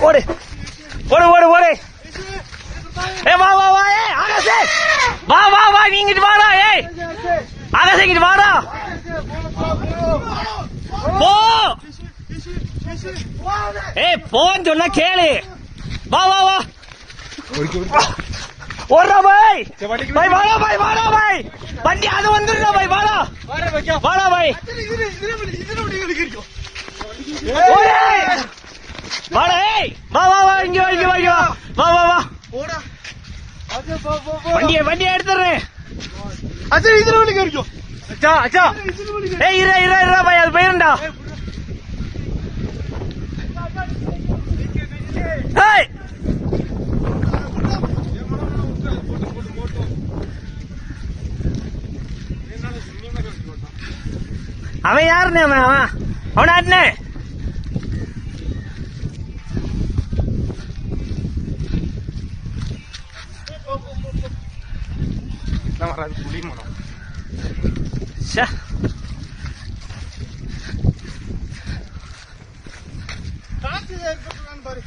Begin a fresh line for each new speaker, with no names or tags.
ஓடு ஓடு ஓடு ஓடு. வா வா வா. ஆகாசே வா வா வா. நீங்கிட்டு வாடா. ஆகாசே இங்கிட்டு வாடா. போ. போன்னு சொன்னா கேளு. வா வா வா. ஓடுறா பாய். பாய் வாடா பாய். வாடா பாய். வண்டி அது வந்துடுறா பாய். வாடா வாடா பாய். வாடா. வா வா வா. இங்க வா இங்க வா இங்க வா. வா வா வா. வண்டியை எடுத்துறேன். இதுல வண்டி கிடைக்கும். அச்சா அச்சா. இரா இரா இரா பாய். அது போயிருண்டா. அவன் யாருன்னு அவனாட்னே. காசு பாரு.